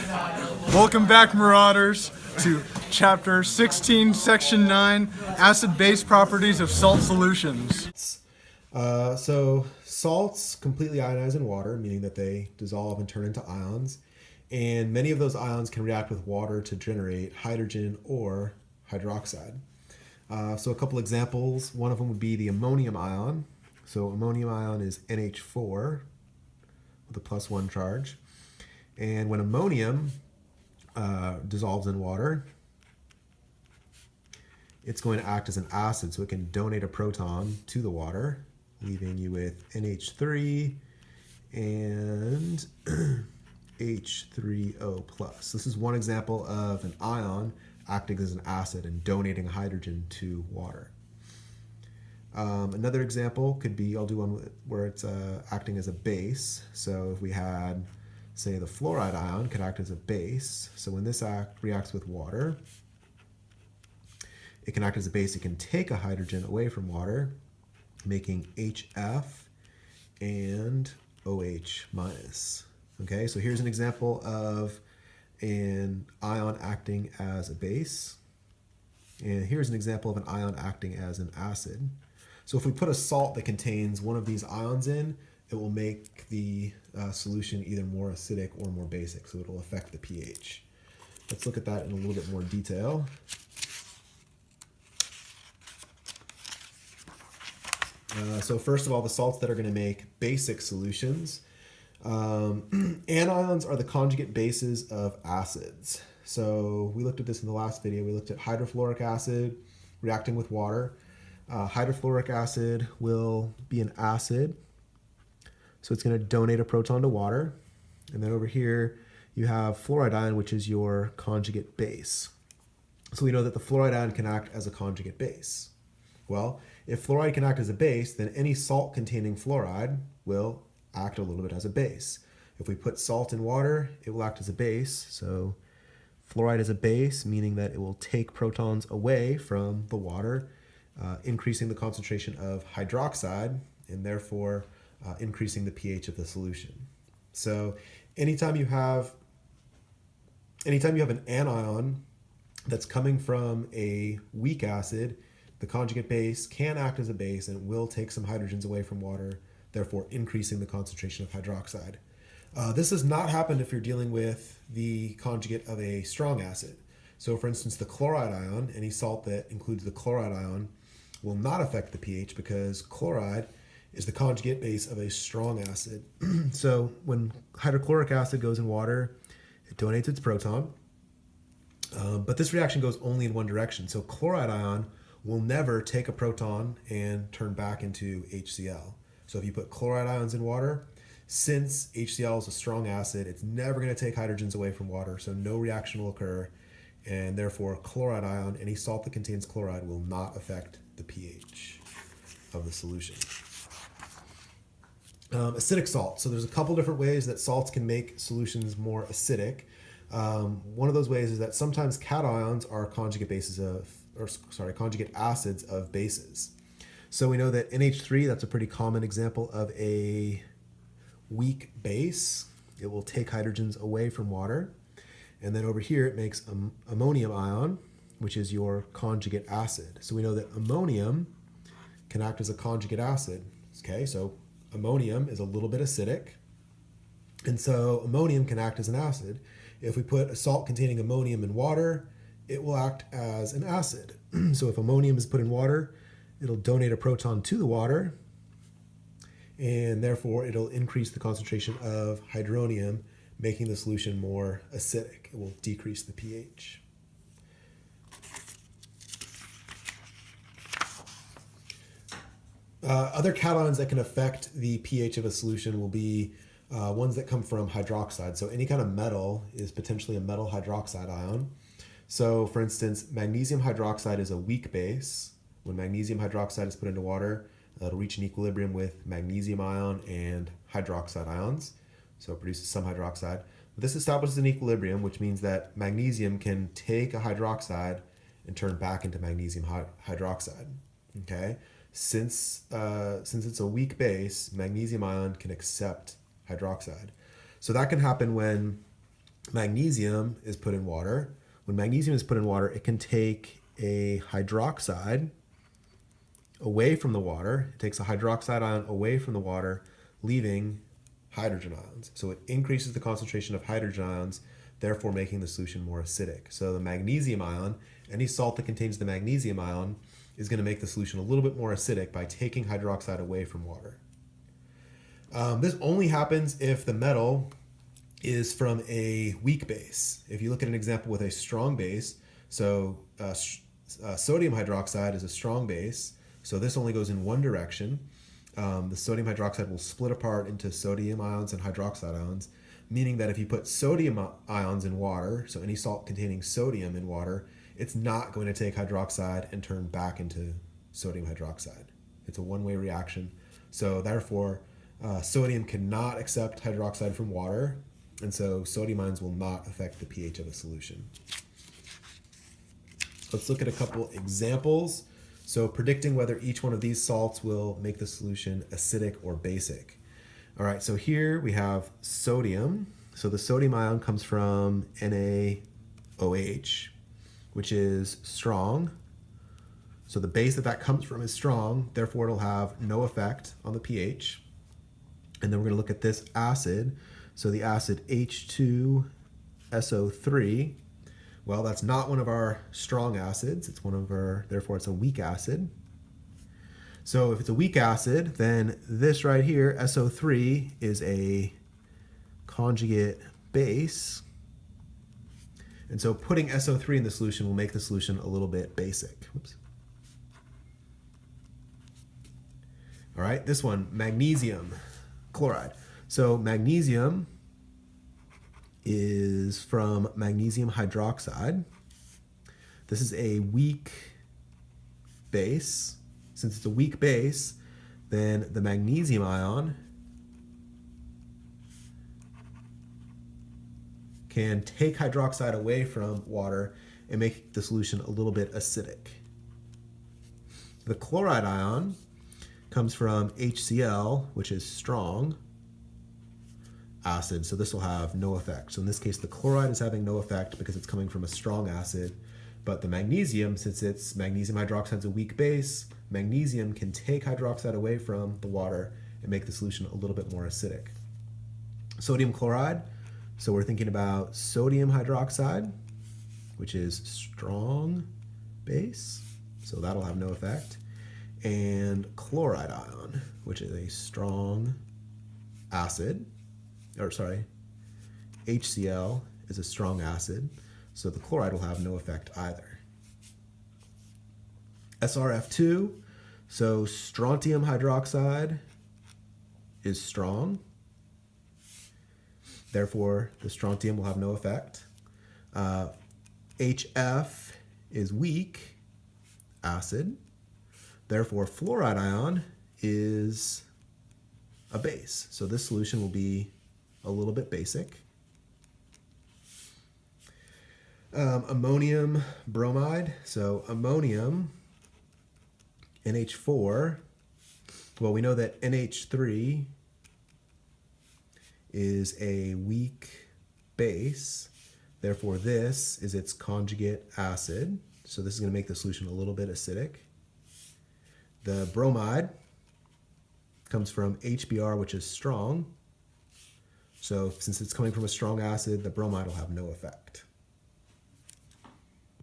Welcome back, Marauders, to Chapter 16, Section 9, Acid-Base Properties of Salt Solutions. So salts completely ionize in water, meaning that they dissolve and turn into ions. And many of those ions can react with water to generate hydrogen or hydroxide. So a couple examples, one of them would be the ammonium ion. So ammonium ion is NH4 with a +1 charge. And when ammonium dissolves in water, it's going to act as an acid, so it can donate a proton to the water, leaving you with NH3 and H3O+. This is one example of an ion acting as an acid and donating hydrogen to water. Another example could be, I'll do one where it's acting as a base. So if we had, say, the fluoride ion could act as a base. So when this reacts with water, it can act as a base. It can take a hydrogen away from water, making HF and OH minus. Okay, so here's an example of an ion acting as a base. And here's an example of an ion acting as an acid. So if we put a salt that contains one of these ions in, it will make the solution either more acidic or more basic, so it'll affect the pH. Let's look at that in a little bit more detail. So first of all, the salts that are going to make basic solutions. Anions are the conjugate bases of acids. So we looked at this in the last video. We looked at hydrofluoric acid reacting with water. Hydrofluoric acid will be an acid, so it's going to donate a proton to water. And then over here you have fluoride ion, which is your conjugate base. So we know that the fluoride ion can act as a conjugate base. Well, if fluoride can act as a base, then any salt containing fluoride will act a little bit as a base. If we put salt in water, it will act as a base. So fluoride is a base, meaning that it will take protons away from the water, increasing the concentration of hydroxide and therefore increasing the pH of the solution. So anytime you have an anion that's coming from a weak acid, the conjugate base can act as a base and will take some hydrogens away from water, therefore increasing the concentration of hydroxide. This does not happen if you're dealing with the conjugate of a strong acid. So for instance, the chloride ion, any salt that includes the chloride ion, will not affect the pH because chloride is the conjugate base of a strong acid. So when hydrochloric acid goes in water, it donates its proton. But this reaction goes only in one direction. So chloride ion will never take a proton and turn back into HCl. So if you put chloride ions in water, since HCl is a strong acid, it's never going to take hydrogens away from water, so no reaction will occur, and therefore chloride ion, any salt that contains chloride, will not affect the pH of the solution. Acidic salt. So there's a couple different ways that salts can make solutions more acidic. One of those ways is that sometimes cations are conjugate acids of bases. So we know that NH3, that's a pretty common example of a weak base. It will take hydrogens away from water. And then over here it makes ammonium ion, which is your conjugate acid. So we know that ammonium can act as a conjugate acid. Okay, so ammonium is a little bit acidic, and so ammonium can act as an acid. If we put a salt containing ammonium in water, it will act as an acid. So if ammonium is put in water, it'll donate a proton to the water, and therefore it'll increase the concentration of hydronium, making the solution more acidic. It will decrease the pH. Other cations that can affect the pH of a solution will be ones that come from hydroxide. So any kind of metal is potentially a metal hydroxide ion. So for instance, magnesium hydroxide is a weak base. When magnesium hydroxide is put into water, it'll reach an equilibrium with magnesium ion and hydroxide ions. So it produces some hydroxide. But this establishes an equilibrium, which means that magnesium can take a hydroxide and turn back into magnesium hydroxide. Okay? Since it's a weak base, magnesium ion can accept hydroxide. So that can happen when magnesium is put in water. When magnesium is put in water, it can take a hydroxide away from the water. It takes a hydroxide ion away from the water, leaving hydrogen ions. So it increases the concentration of hydrogen ions, therefore making the solution more acidic. So the magnesium ion, any salt that contains the magnesium ion, is going to make the solution a little bit more acidic by taking hydroxide away from water. This only happens if the metal is from a weak base. If you look at an example with a strong base, so sodium hydroxide is a strong base, so this only goes in one direction. The sodium hydroxide will split apart into sodium ions and hydroxide ions, meaning that if you put sodium ions in water, so any salt containing sodium in water, it's not going to take hydroxide and turn back into sodium hydroxide. It's a one-way reaction. So therefore, sodium cannot accept hydroxide from water, and so sodium ions will not affect the pH of a solution. Let's look at a couple examples. So predicting whether each one of these salts will make the solution acidic or basic. All right, so here we have sodium. So the sodium ion comes from NaOH, which is strong. So the base that comes from is strong, therefore it'll have no effect on the pH. And then we're going to look at this acid. So the acid H2SO3, well, that's not one of our strong acids. It's one of our, therefore it's a weak acid. So if it's a weak acid, then this right here, SO3, is a conjugate base. And so putting SO3 in the solution will make the solution a little bit basic. Oops. All right, this one, magnesium chloride. So magnesium is from magnesium hydroxide. This is a weak base. Since it's a weak base, then the magnesium ion can take hydroxide away from water and make the solution a little bit acidic. The chloride ion comes from HCl, which is strong acid, so this will have no effect. So in this case, the chloride is having no effect because it's coming from a strong acid, but the magnesium, since it's magnesium hydroxide is a weak base, magnesium can take hydroxide away from the water and make the solution a little bit more acidic. Sodium chloride, so we're thinking about sodium hydroxide, which is strong base, so that'll have no effect, and chloride ion, which is a strong acid, or sorry, HCl is a strong acid, so the chloride will have no effect either. SRF2, so strontium hydroxide is strong, therefore the strontium will have no effect. HF is weak acid, therefore fluoride ion is a base, so this solution will be a little bit basic. Ammonium bromide, so ammonium, NH4, well, we know that NH3 is a weak base, therefore this is its conjugate acid, so this is going to make the solution a little bit acidic. The bromide comes from HBr, which is strong, so since it's coming from a strong acid, the bromide will have no effect.